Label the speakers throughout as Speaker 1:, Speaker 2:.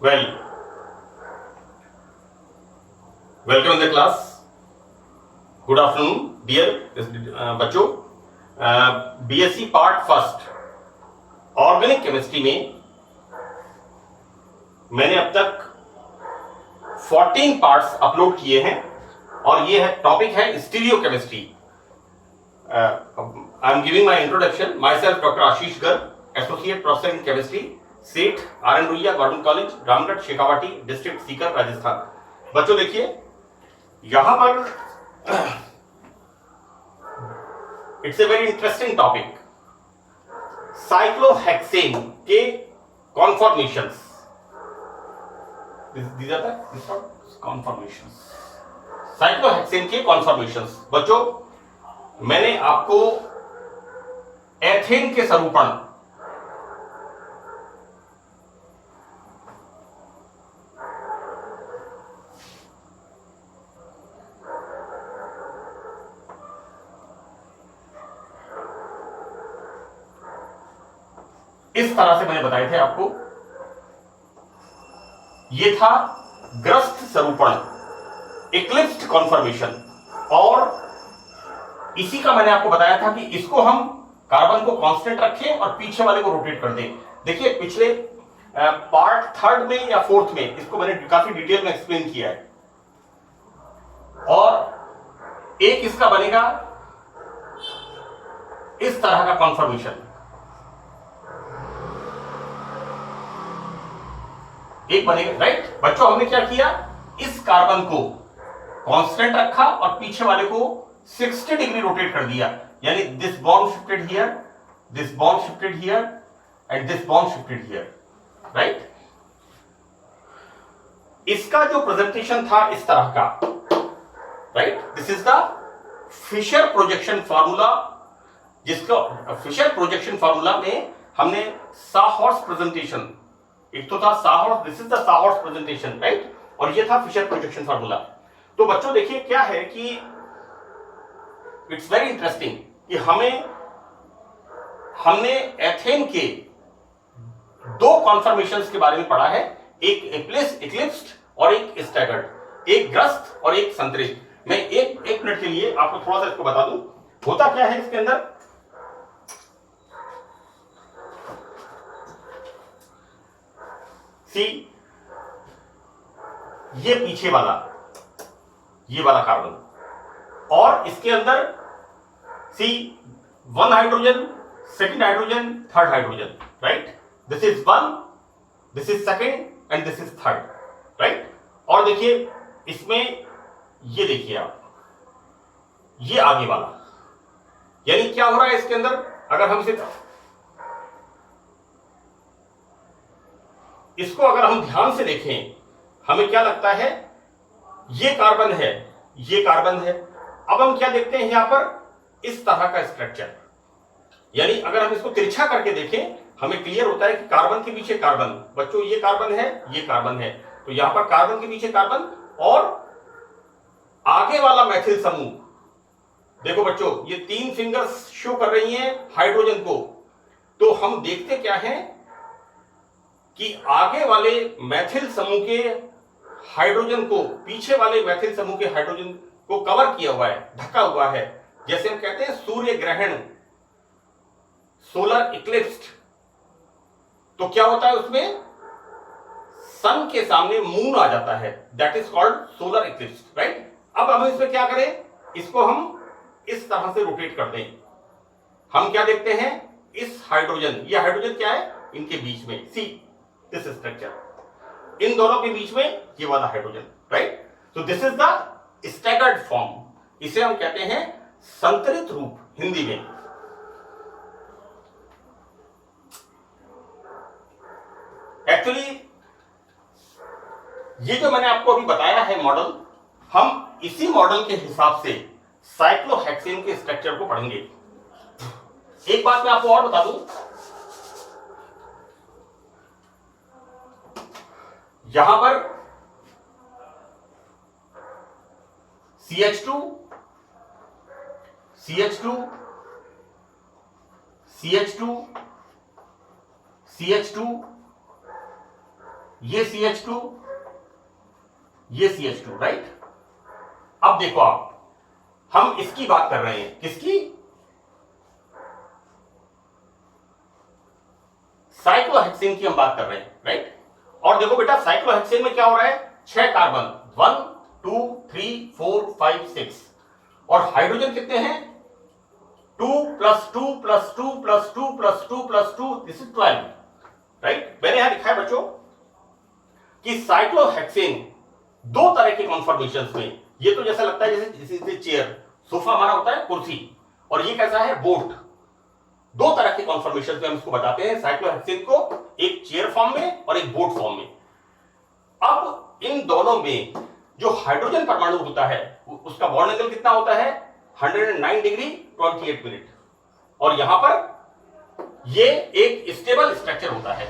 Speaker 1: Well, welcome in the class. Good afternoon, dear बच्चों. BSc part first organic chemistry में मैंने अब तक 14 पार्ट्स अपलोड किए हैं और ये है टॉपिक है stereochemistry. I am giving my introduction. Myself doctor Ashish Garg, associate professor in chemistry, Seth R N Ruia government college, Ramgarh, Shekhawati district, Sikar, Rajasthan. बच्चों देखिए यहां पर it's a very interesting topic. Cyclohexane के conformations. these are the conformations. Cyclohexane के conformations. बच्चों मैंने आपको ethane के स्वरूपण इस तरह से मैंने बताए थे आपको. ये था ग्रस्त स्वरूपण, इक्लिप्स्ड कॉन्फॉर्मेशन. और इसी का मैंने आपको बताया था कि इसको हम कार्बन को कांस्टेंट रखें और पीछे वाले को रोटेट कर दें. देखिए पिछले पार्ट थर्ड में या फोर्थ में इसको मैंने काफी डिटेल में एक्सप्लेन किया है. और एक इसका बनेगा इस तरह का कॉन्फॉर्मेशन. एक बनेगा, राइट. बच्चों हमने क्या किया, इस कार्बन को कांस्टेंट रखा और पीछे वाले को 60 डिग्री रोटेट कर दिया. यानी this bond shifted here, this bond shifted here and this bond shifted here, right. इसका जो प्रेजेंटेशन था इस तरह का, right. This is the Fischer projection formula. जिसको फिशर प्रोजेक्शन फार्मूला में हमने साहॉर्स प्रेजेंटेशन, एक तो था sawhorse, this is the sawhorse presentation, right. और ये था फिशर प्रोजेक्शन फार्मूला. तो बच्चों देखिए क्या है कि इट्स वेरी इंटरेस्टिंग कि हमने एथेन के दो कॉन्फॉर्मेशंस के बारे में पढ़ा है. एक इक्लिप्स्ड और एक स्टैगर्ड, एक ग्रस्त और एक संतरित. मैं एक मिनट के लिए आपको थोड़ा सा इसको बता दूं. होता क्या है इसके अंदर, सी ये पीछे वाला, ये वाला कार्बन और इसके अंदर C one hydrogen, second hydrogen, third hydrogen, right. This is one, this is second and this is third, right. और देखिए इसमें ये देखिए आप, ये आगे वाला, यानी क्या हो रहा है इसके अंदर, अगर हम इसको अगर हम ध्यान से देखें हमें क्या लगता है, ये कार्बन है, ये कार्बन है. अब हम क्या देखते हैं यहां पर इस तरह का स्ट्रक्चर. यानी अगर हम इसको तिरछा करके देखें हमें क्लियर होता है कि कार्बन के पीछे कार्बन. बच्चों ये कार्बन है, ये कार्बन है, तो यहां पर कार्बन के पीछे कार्बन और आगे वाला मैथिल समूह. देखो बच्चों ये 3 फिंगर्स शो कर रही हैं हाइड्रोजन को. तो हम देखते क्या है कि आगे वाले मैथिल समूह के हाइड्रोजन को पीछे वाले मैथिल समूह के हाइड्रोजन को कवर किया हुआ है, ढका हुआ है. जैसे हम कहते हैं सूर्य ग्रहण, सोलर इक्लिप्स्ड. तो क्या होता है उसमें सन के सामने मून आ जाता है, that is called solar eclipsed, right. अब हम इसमें क्या करें, इसको हम इस तरह से रोटेट कर दें. हम क्या देखते हैं, इस हाइड्रोजन, ये हाइड्रोजन क्या है इनके बीच में, सी दिस स्ट्रक्चर, इन दोनों के बीच में ये वाला हाइड्रोजन, राइट. तो this is the staggered form. इसे हम कहते हैं संतरित रूप हिंदी में. एक्चुअली ये जो मैंने आपको अभी बताया है मॉडल, हम इसी मॉडल के हिसाब से साइक्लोहेक्सेन के स्ट्रक्चर को पढ़ेंगे. एक बात मैं आपको और बता दूं, यहां पर CH2 CH2 CH2 CH2 ये CH2, ये CH2, राइट। अब देखो आप, हम इसकी बात कर रहे हैं, किसकी? साइक्लोहेक्सेन की हम बात कर रहे हैं, राइट। और देखो बेटा, साइक्लोहेक्सेन में क्या हो रहा है? 6 कार्बन, 1 2 3 4 5 6, और हाइड्रोजन कितने हैं? 2 + 2 + 2 + 2 + 2 + 2, दिस इज 12, राइट। मैंने यहां लिखा है बच्चों कि साइक्लोहेक्सेन दो तरह के कॉन्फॉर्मेशंस में, ये तो जैसा लगता है जैसे चेयर, सोफा हमारा होता है कुर्सी, और ये कैसा है? बोट। दो तरह के कॉन्फॉर्मेशन में हम इसको बताते हैं साइक्लोहेक्सेन को, एक चेयर फॉर्म में और एक बोट फॉर्म में। अब इन दोनों में जो हाइड्रोजन परमाणु होता है उसका बॉन्ड एंगल कितना होता है? 109 डिग्री 28 मिनट, और यहां पर ये एक स्टेबल स्ट्रक्चर होता है,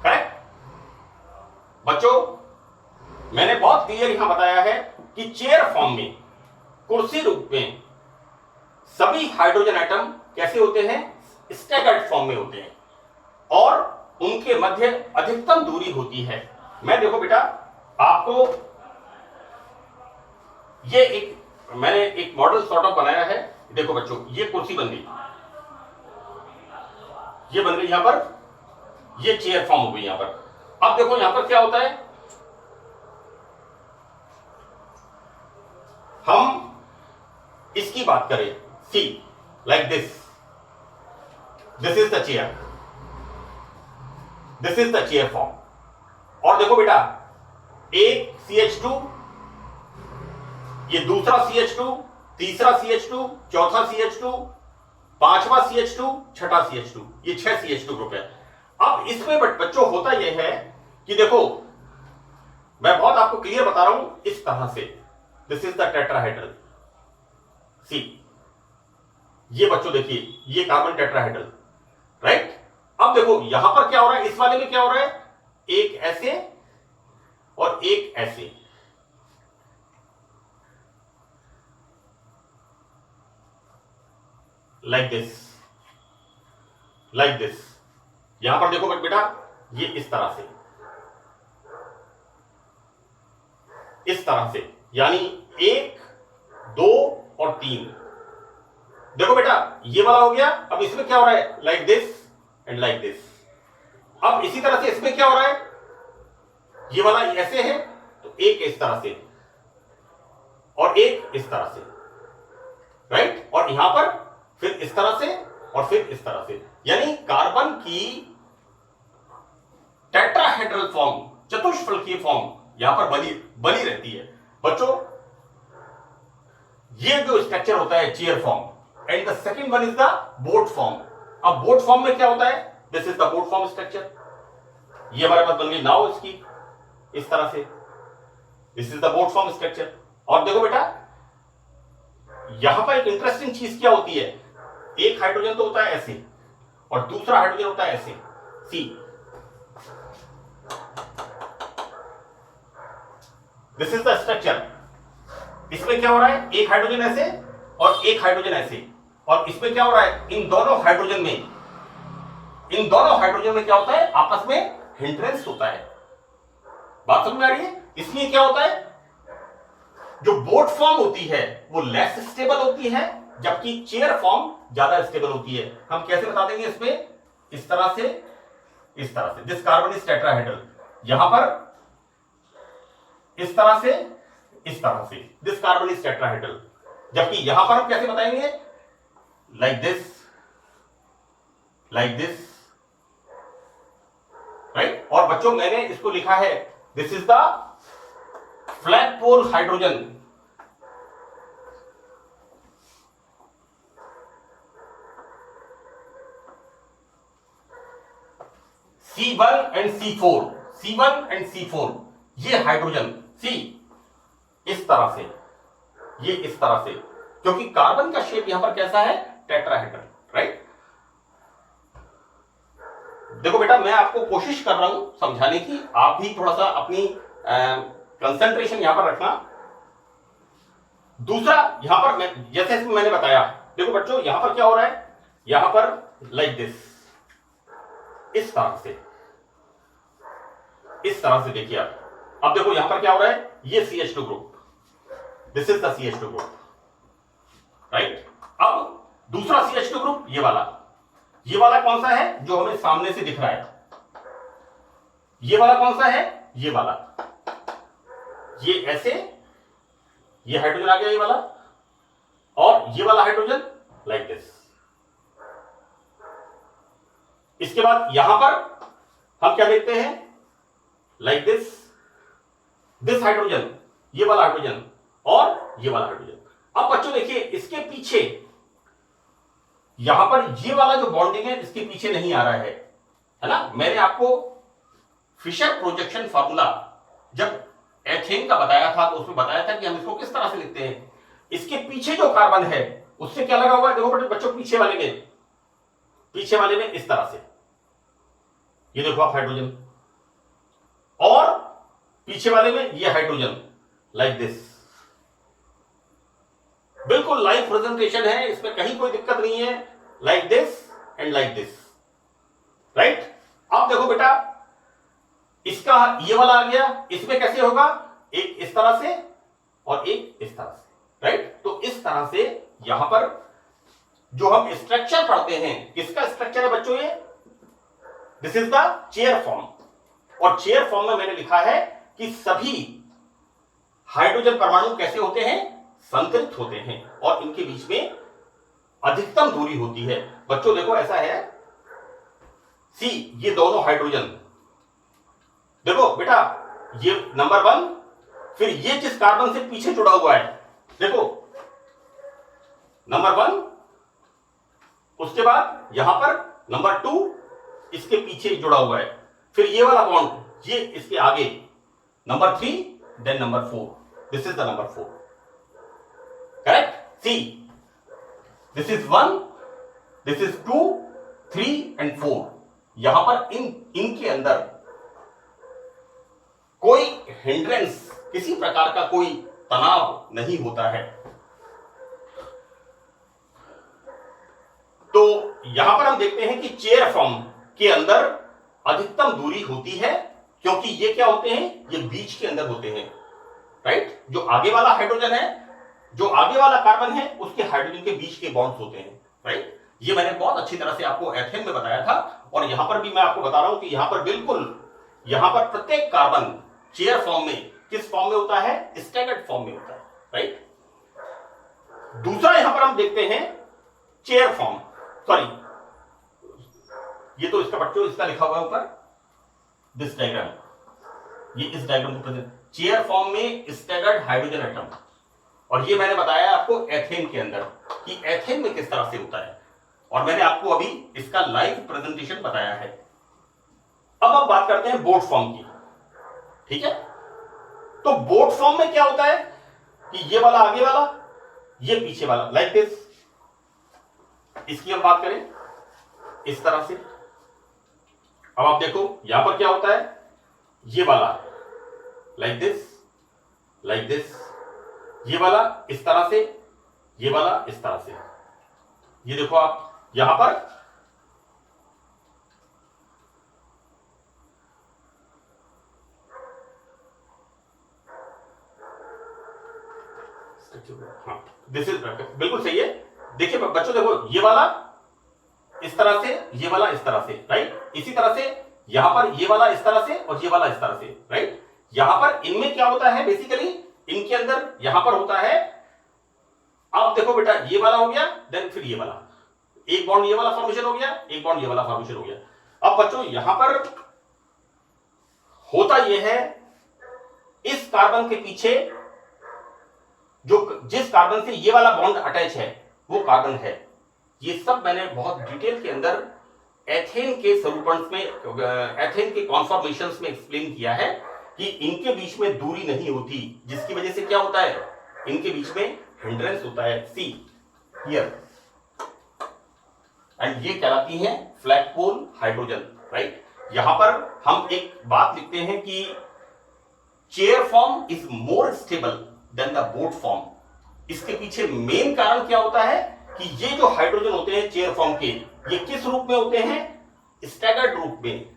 Speaker 1: करेक्ट बच्चों? मैंने बहुत क्लियर यहां बताया है कि चेयर फॉर्म में, कुर्सी रूप में, सभी हाइड्रोजन एटम कैसे होते हैं? स्टैगर्ड फॉर्म में होते हैं, और उनके मध्य अधिकतम दूरी होती है। मैं देखो बेटा आपको मैंने एक मॉडल सॉर्ट ऑफ बनाया है। देखो बच्चों, ये कुर्सी बन गई, ये बन गई यहां पर, ये चेयर फॉर्म हो गई यहां पर। अब देखो यहां पर क्या होता है, हम इसकी बात करें, see like this is the chair, this is the chair form. और देखो बेटा, एक CH2, ये दूसरा CH2, तीसरा CH2, चौथा CH2, पांचवा CH2, छठा CH2, ये 6 CH2 ग्रुप है। अब इसमें बच्चों होता यह है कि देखो, मैं बहुत आपको क्लियर बता रहा हूं इस तरह से, दिस इज द टेट्राहेड्रल, सी, ये बच्चों देखिए, ये कार्बन टेट्राहेड्रल, राइट। अब देखो यहां पर क्या हो रहा है, इस वाले में क्या हो रहा है? एक ऐसे और एक ऐसे, लाइक दिस, लाइक दिस। यहां पर देखो बेटा, ये इस तरह से, इस तरह से, यानी 1 2 और 3। देखो बेटा, ये वाला हो गया। अब इसमें क्या हो रहा है? Like this and like this. अब इसी तरह से इसमें क्या हो रहा है? ये वाला ऐसे है, तो एक इस तरह से और एक इस तरह से, राइट। और यहां पर फिर इस तरह से और फिर इस तरह से, यानी कार्बन की टेट्राहेड्रल फॉर्म, चतुष्फलकीय फॉर्म यहां पर बनी रहती है बच्चों। ये जो स्ट्रक्चर होता है chair form, and the second one is the boat form. अब बोट फॉर्म में क्या होता है? This is the boat form structure. ये हमारे पास बन गई नाव इसकी, इस तरह से, this is the boat form structure. और देखो बेटा, यहां पर एक इंटरेस्टिंग चीज क्या होती है, एक हाइड्रोजन तो होता है ऐसे और दूसरा हाइड्रोजन होता है ऐसे, सी, दिस इज द स्ट्रक्चर। इसमें क्या हो रहा है? एक हाइड्रोजन ऐसे और एक हाइड्रोजन ऐसे, और इसमें क्या हो रहा है? इन दोनों हाइड्रोजन में क्या होता है? आपस में हिंड्रेंस होता है। बात समझ में आ रही है? इसलिए क्या होता है, जो बोट फॉर्म होती है वो लेस स्टेबल होती है, जबकि चेयर फॉर्म ज्यादा स्टेबल होती है। हम कैसे बता देंगे इसमें? इस तरह से, इस तरह से, दिस कार्बन इज टेट्राहेड्रल। यहां पर इस तरह से, इस तरह से, दिस कार्बन इज टेट्राहेड्रल। जबकि यहां पर हम कैसे बताएंगे? Like this, like this, right. और बच्चों मैंने इसको लिखा है, this is the flagpole hydrogen. C1 and C4, C1 and C4, ये हाइड्रोजन, सी, इस तरह से, ये इस तरह से, क्योंकि कार्बन का शेप यहां पर कैसा है? Tetrahedral, right. देखो बेटा, मैं आपको कोशिश कर रहा हूं समझाने की, आप भी थोड़ा सा अपनी कंसंट्रेशन यहां पर रखना। दूसरा, यहां पर जैसे मैंने बताया, देखो बच्चों यहां पर क्या हो रहा है? यहां पर लाइक दिस, इस तरह से, इस तरह से देखिए आप। अब देखो यहां पर क्या हो रहा है, ये CH2 group, this is the CH2 group, right. अब दूसरा CH2 ग्रुप ये वाला कौन सा है जो हमें सामने से दिख रहा है, ये वाला कौन सा है, ये वाला, ये ऐसे, ये हाइड्रोजन आ गया ये वाला, और ये वाला हाइड्रोजन लाइक दिस। इसके बाद यहां पर हम क्या देखते हैं, लाइक दिस हाइड्रोजन, ये वाला हाइड्रोजन और ये वाला हाइड्रोजन। अब बच्चों देखिए इसके पीछे यहां पर ये वाला जो बॉन्डिंग है इसके पीछे नहीं आ रहा है ना। मैंने आपको फिशर प्रोजेक्शन फार्मूला जब एथेन का बताया था तो उसमें बताया था कि हम इसको किस तरह से लिखते हैं। इसके पीछे जो कार्बन है उससे क्या लगा हुआ है, देखो बच्चों पीछे वाले में इस तरह से, ये देखो आप हाइड्रोजन, और पीछे वाले में ये हाइड्रोजन लाइक दिस। बिल्कुल लाइव प्रेजेंटेशन है, इसमें कहीं कोई दिक्कत नहीं है, like this and like this, right. अब देखो बेटा इसका ये वाला आ गया, इसमें कैसे होगा, एक इस तरह से और एक इस तरह से, राइट। तो इस तरह से यहां पर जो हम स्ट्रक्चर पढ़ते हैं, किसका स्ट्रक्चर है बच्चों, ये this is the chair form. और चेयर फॉर्म में मैंने लिखा है कि सभी हाइड्रोजन परमाणु कैसे होते हैं, संतरित होते हैं, और इनके बीच में अधिकतम दूरी होती है। बच्चों देखो ऐसा है, सी ये दोनों हाइड्रोजन, देखो बेटा ये नंबर 1, फिर ये जिस कार्बन से पीछे जुड़ा हुआ है, देखो नंबर 1, उसके बाद यहां पर नंबर 2 इसके पीछे जुड़ा हुआ है, फिर ये वाला बॉन्ड ये इसके आगे, number 3, then number 4, this is the number 4, correct. See this is 1, this is 2, 3 and 4। यहां पर इनके अंदर कोई हिंड्रेंस, किसी प्रकार का कोई तनाव नहीं होता है। तो यहां पर हम देखते हैं कि चेयर फॉर्म के अंदर अधिकतम दूरी होती है, क्योंकि ये क्या होते हैं, ये बीच के अंदर होते हैं, राइट। जो आगे वाला हाइड्रोजन है, जो आगे वाला कार्बन है, उसके हाइड्रोजन के बीच के बॉन्ड्स होते हैं, राइट। ये मैंने बहुत अच्छी तरह से आपको एथेन में बताया था, और यहां पर भी मैं आपको बता रहा हूं कि यहां पर बिल्कुल, यहां पर प्रत्येक कार्बन चेयर फॉर्म में किस फॉर्म में होता है, स्टैगर्ड फॉर्म में होता है, राइट। दूसरा यहां पर हम देखते हैं चेयर फॉर्म, सॉरी ये तो इसका बच्चों इसका लिखा हुआ है ऊपर, दिस डायग्राम, ये इस डायग्राम को प्रेजेंट, चेयर फॉर्म में स्टैगर्ड हाइड्रोजन एटम। और ये मैंने बताया आपको एथेन के अंदर कि एथेन में किस तरह से होता है, और मैंने आपको अभी इसका लाइव प्रेजेंटेशन बताया है। अब हम बात करते हैं बोट फॉर्म की, ठीक है। तो बोट फॉर्म में क्या होता है कि ये वाला आगे वाला, ये पीछे वाला, लाइक दिस। इसकी हम बात करें इस तरह से, अब आप देखो यहां पर क्या होता है, ये वाला लाइक दिस, ये वाला इस तरह से, ये वाला इस तरह से। ये देखो आप यहां पर हाँ, दिस इज बिल्कुल सही है। देखिए बच्चों देखो ये वाला इस तरह से, ये वाला इस तरह से, राइट। इसी तरह से यहां पर ये वाला इस तरह से और ये वाला इस तरह से, राइट। यहां पर इनमें क्या होता है, बेसिकली इनके अंदर यहां पर होता है, अब देखो बेटा ये वाला हो गया, देन फिर ये वाला, एक बॉन्ड ये वाला फॉर्मेशन हो गया, एक बॉन्ड ये वाला फॉर्मेशन हो गया। अब बच्चों यहां पर होता यह है, इस कार्बन के पीछे जो जिस कार्बन से ये वाला बॉन्ड अटैच है वो कार्बन है। ये सब मैंने बहुत डिटेल के अंदर एथेन के सॉल्यूशंस में, एथेन के कॉन्फॉर्मेशंस में एक्सप्लेन किया है कि इनके बीच में दूरी नहीं होती, जिसकी वजह से क्या होता है, इनके बीच में हिंड्रेंस होता है, सी हियर, एंड ये कहलाती है फ्लैट पोल हाइड्रोजन, राइट। यहां पर हम एक बात लिखते हैं कि chair form is more stable then the boat form. इसके पीछे मेन कारण क्या होता है कि ये जो हाइड्रोजन होते हैं चेयर फॉर्म के, ये किस रूप में होते हैं, स्टैगर्ड रूप में,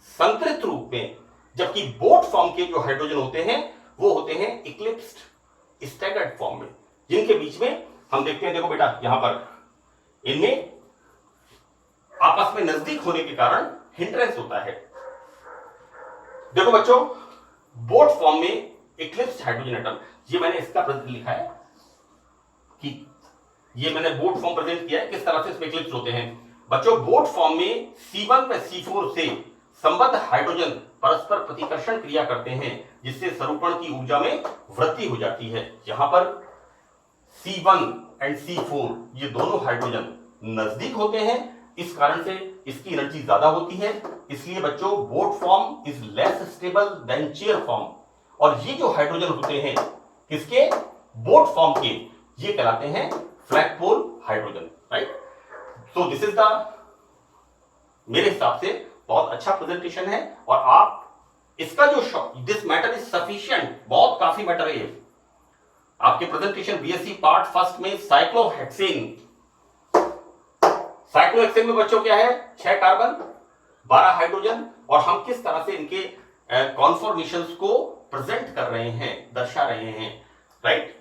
Speaker 1: संतरित रूप में, जबकि बोट फॉर्म के जो हाइड्रोजन होते हैं वो होते हैं इक्लिप्स्ड स्टैगर्ड फॉर्म में, जिनके बीच में हम देखते हैं, देखो बेटा यहां पर इनमें आपस में नजदीक होने के कारण हिंड्रेंस होता है। देखो बच्चों, बोट फॉर्म में इक्लिप्स्ड हाइड्रोजन एटम, ये मैंने इसका प्रेजेंट लिखा है कि ये मैंने बोट फॉर्म प्रेजेंट किया है, किस तरह से इसमें इक्लिप्स होते हैं। बच्चों, बोट फॉर्म में C1 व C4 से संबद्ध हाइड्रोजन परस्पर प्रतिकर्षण क्रिया करते हैं, जिससे सरूपण की ऊर्जा में वृद्धि हो जाती है। यहां पर C1 एंड C4 ये दोनों हाइड्रोजन नजदीक होते हैं, इस कारण से इसकी एनर्जी ज्यादा होती है। इसलिए बच्चों, boat form is less stable then chair form. और ये जो हाइड्रोजन होते हैं किसके, बोट फॉर्म के, ये कहलाते हैं flagpole hydrogen, right. So this is the, मेरे हिसाब से बहुत अच्छा प्रेजेंटेशन है, और आप इसका जो दिस मैटर इज सफिशिएंट, बहुत काफी मैटर है। आपके प्रेजेंटेशन बीएससी पार्ट फर्स्ट में साइक्लोहेक्सेन, साइक्लोहेक्सेन में बच्चों क्या है, 6 कार्बन 12 हाइड्रोजन, और हम किस तरह से इनके कॉन्फॉर्मेशंस को प्रेजेंट कर रहे हैं, दर्शा रहे हैं, राइट।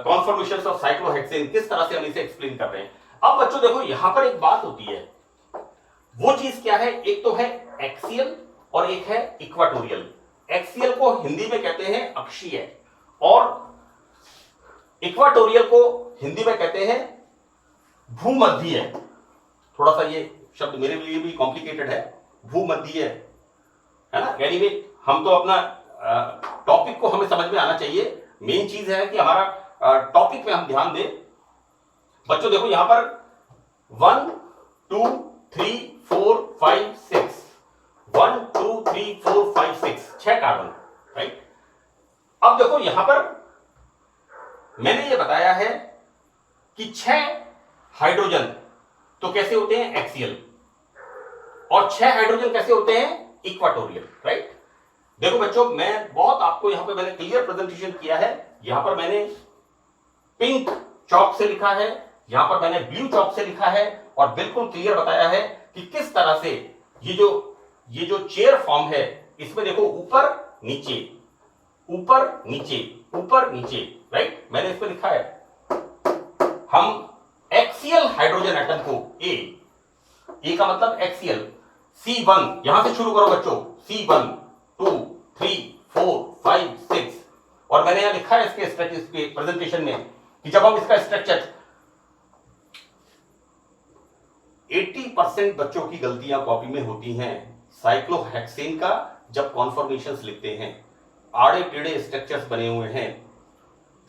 Speaker 1: कॉन्फॉर्मेशंस ऑफ साइक्लोहेक्सेन किस तरह से हम इसे एक्सप्लेन कर रहे हैं। अब बच्चों देखो, यहां पर एक बात होती है, वो चीज क्या है, एक तो है एक्सियल और एक है इक्वाटोरियल। एक्सियल को हिंदी में कहते हैं अक्षीय, और इक्वाटोरियल को हिंदी में कहते हैं भूमध्यीय। थोड़ा सा ये शब्द मेरे लिए भी कॉम्प्लिकेटेड है, भूमध्यीय, है ना। एनीवे, हम तो अपना टॉपिक को हमें समझ में आना चाहिए। मेन चीज है कि हमारा टॉपिक में हम ध्यान दें। बच्चों देखो, यहां पर 1 2 3 4 5 6 1 2 3 4 5 6 6 कार्बन, राइट। अब देखो यहां पर मैंने ये बताया है कि 6 हाइड्रोजन तो कैसे होते हैं, एक्सियल, और 6 हाइड्रोजन कैसे होते हैं, इक्वाटोरियल, राइट। देखो बच्चों, मैं बहुत आपको यहां पे मैंने क्लियर प्रेजेंटेशन किया है। यहां पर मैंने पिंक चॉक से लिखा है, यहां पर मैंने ब्लू चॉक से लिखा है, और बिल्कुल क्लियर बताया है कि किस तरह से ये जो चेयर फॉर्म है, इसमें देखो ऊपर नीचे ऊपर नीचे ऊपर नीचे, राइट। मैंने इसमें लिखा है, हम एक्सियल हाइड्रोजन एटम को ए का मतलब एक्सियल, C1 यहां से शुरू करो बच्चों, C1 2 3 4 5 6, और मैंने यहां लिखा है इसके स्ट्रक्चर के प्रेजेंटेशन में कि जब हम इसका स्ट्रक्चर 80% बच्चों की गलतियां कॉपी में होती हैं साइक्लोहेक्सेन का, जब कॉन्फॉर्मेशंस लिखते हैं, आड़े टेढ़े स्ट्रक्चर्स बने हुए हैं,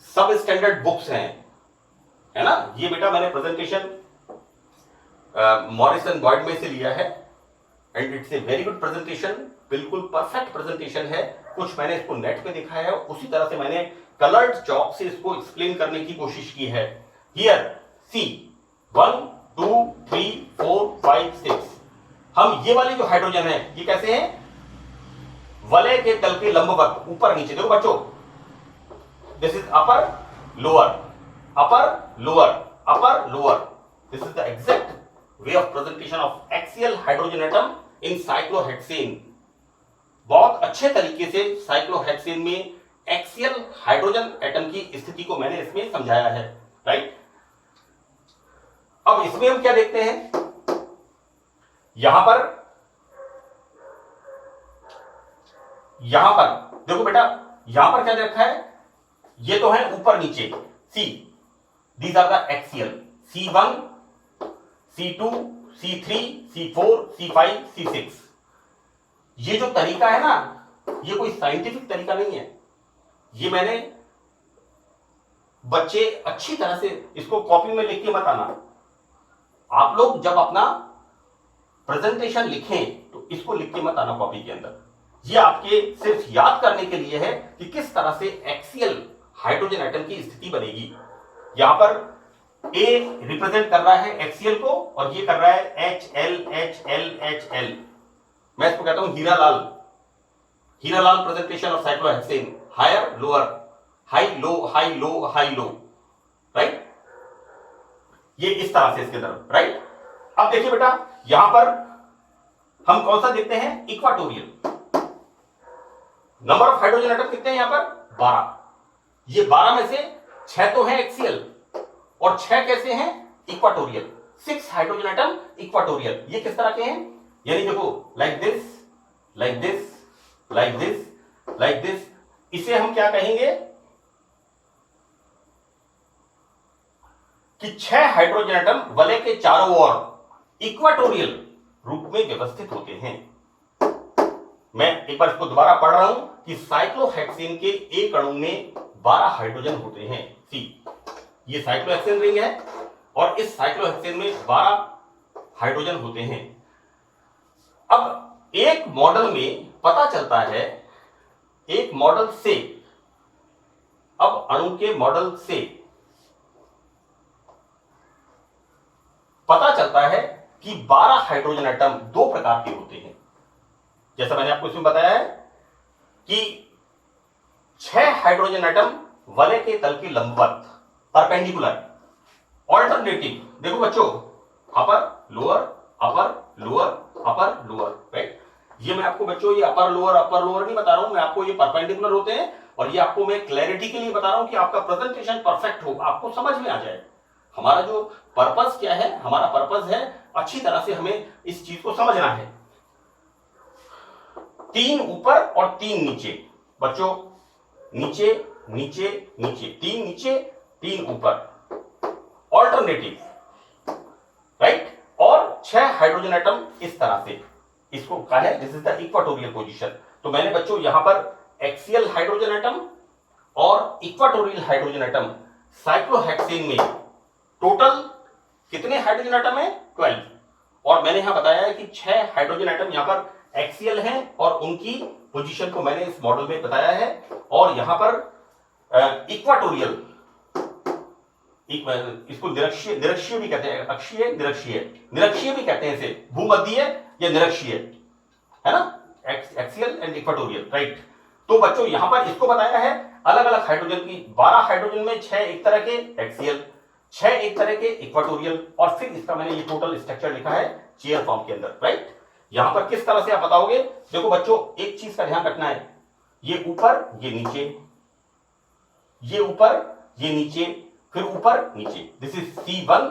Speaker 1: सब स्टैंडर्ड बुक्स हैं, है ना। ये बेटा मैंने प्रेजेंटेशन मॉरिसन बॉयड में से लिया है, and it's a very good presentation, बिल्कुल परफेक्ट प्रेजेंटेशन है। कुछ मैंने इसको नेट पे देखा है, उसी तरह से मैंने कलर्ड चॉक से इसको एक्सप्लेन करने की कोशिश की है। हियर सी 1 2 3 4 5 6, हम ये वाले जो हाइड्रोजन है ये कैसे हैं, वलय के तल के लंबवत, ऊपर नीचे। देखो बच्चों, this is upper lower upper lower upper lower, this is the exact way of presentation of axial hydrogen atom in cyclohexane. बहुत अच्छे तरीके से साइक्लोहेक्सेन में एक्सियल हाइड्रोजन एटम की स्थिति को मैंने इसमें समझाया है, राइट। अब इसमें हम क्या देखते हैं, यहां पर देखो बेटा, यहां पर क्या देखा है, ये तो है ऊपर नीचे, see, these are the axial, C1 C2 C3 C4 C5 C6। ये जो तरीका है ना, ये कोई साइंटिफिक तरीका नहीं है, ये मैंने, बच्चे अच्छी तरह से इसको कॉपी में लिख के मत आना। आप लोग जब अपना प्रेजेंटेशन लिखें तो इसको लिख के मत आना कॉपी के अंदर। ये आपके सिर्फ याद करने के लिए है कि किस तरह से एक्सियल हाइड्रोजन एटम की स्थिति बनेगी। यहां पर ए रिप्रेजेंट कर रहा है एक्सियल को, और ये कर रहा है HL मैं इसको कहता हूं हीरालाल presentation of cyclohexane, higher lower, high low high low high low, right. ये इस तरह से इसके तरफ, राइट। अब देखिए बेटा, यहां पर हम कौन सा देखते हैं, equatorial. Number of hydrogen atom कितने हैं यहां पर 12। ये 12 में से 6 तो है एक्सियल और 6 कैसे हैं इक्वाटोरियल। 6 hydrogen atom equatorial. ये किस तरह के हैं, यानी देखो like this, like this, like this, like this. इसे हम क्या कहेंगे कि 6 हाइड्रोजन एटम वलय के चारों ओर इक्वाटोरियल रूप में व्यवस्थित होते हैं। मैं एक बार इसको दोबारा पढ़ रहा हूं कि साइक्लोहेक्सेन के एक अणु में 12 हाइड्रोजन होते हैं। सी, ये साइक्लोहेक्सेन रिंग है और इस साइक्लोहेक्सेन में 12 हाइड्रोजन होते हैं। अब एक मॉडल में पता चलता है, एक मॉडल से, अब अणु के मॉडल से पता चलता है कि 12 हाइड्रोजन एटम दो प्रकार के होते हैं। जैसा मैंने आपको इसमें बताया है कि 6 हाइड्रोजन एटम वलय के तल के लंबवत परपेंडिकुलर ऑल्टरनेटिव। देखो बच्चों, upper lower, upper lower, upper lower, right. ये मैं आपको बच्चों ये अपर लोअर नहीं बता रहा हूं, मैं आपको ये परपेंडिकुलर होते हैं और ये आपको मैं क्लैरिटी के लिए बता रहा हूं कि आपका प्रेजेंटेशन परफेक्ट हो, आपको समझ में आ जाए। हमारा जो पर्पस क्या है, हमारा पर्पस है अच्छी तरह से हमें इस चीज को समझना है। 3 ऊपर और 3 नीचे बच्चों, नीचे नीचे नीचे, 3 नीचे 3 ऊपर, ऑल्टरनेटिव, राइट। और 6 हाइड्रोजन एटम इस तरह से, इसको कहा है this is the equatorial position. तो मैंने बच्चों यहां पर एक्सियल हाइड्रोजन एटम और इक्वाटोरियल हाइड्रोजन एटम साइक्लोहेक्सेन में टोटल कितने हाइड्रोजन एटम है 12। और मैंने यहां बताया है कि 6 हाइड्रोजन एटम यहां पर एक्सियल हैं और उनकी पोजीशन को मैंने इस मॉडल में बताया है। और यहां पर इक्वाटोरियल, इसको निरक्षीय भी कहते हैं, अक्षीय निरक्षीय, निरक्षीय भी कहते हैं इसे, भूमध्यीय या निरक्षीय, है ना, एक्सियल एंड इक्वाटोरियल, राइट। तो बच्चों यहां पर इसको बताया है अलग अलग हाइड्रोजन की, 12 हाइड्रोजन में 6 एक तरह के एक्सियल, 6 एक तरह के इक्वाटोरियल, और फिर इसका मैंने ये टोटल स्ट्रक्चर लिखा है चेयर फॉर्म के अंदर, राइट। यहां पर किस तरह से आप बताओगे, देखो बच्चों एक चीज का ध्यान रखना है, ये ऊपर ये नीचे, ये ऊपर ये नीचे, फिर ऊपर नीचे, this is C1,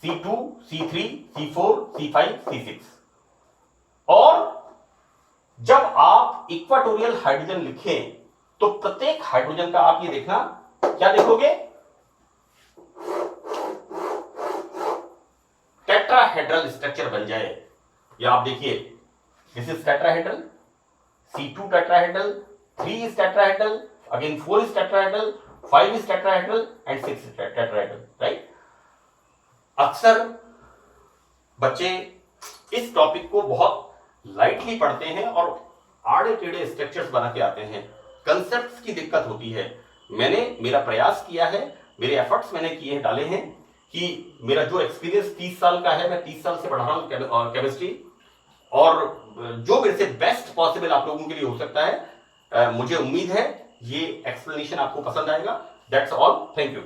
Speaker 1: C2, C3, C4, C5, C6। और जब आप इक्वाटोरियल हाइड्रोजन लिखें तो प्रत्येक हाइड्रोजन का आप ये देखना, क्या देखोगे, टेट्राहेड्रल स्ट्रक्चर बन जाए। या आप देखिए this is tetrahedral, C2 tetrahedral, 3 is tetrahedral, again 4 is tetrahedral, 5 is tetrahedral and 6 is tetrahedral, right. अक्सर बच्चे इस टॉपिक को बहुत लाइटली पढ़ते हैं और आड़े टेढ़े स्ट्रक्चर्स बना के आते हैं, कंसेप्ट्स की दिक्कत होती है। मैंने मेरा प्रयास किया है, मेरे एफर्ट्स मैंने किए हैं, डाले हैं कि मेरा जो एक्सपीरियंस 30 साल का है, मैं 30 साल से पढ़ा रहा हूँ केमिस्ट्री, और जो मेरे से बेस्ट पॉसिबल आप लोगों के लिए हो सकता है। मुझे उम्मीद है ये एक्सप्लेनेशन आपको पसंद आएगा। That's all, thank you.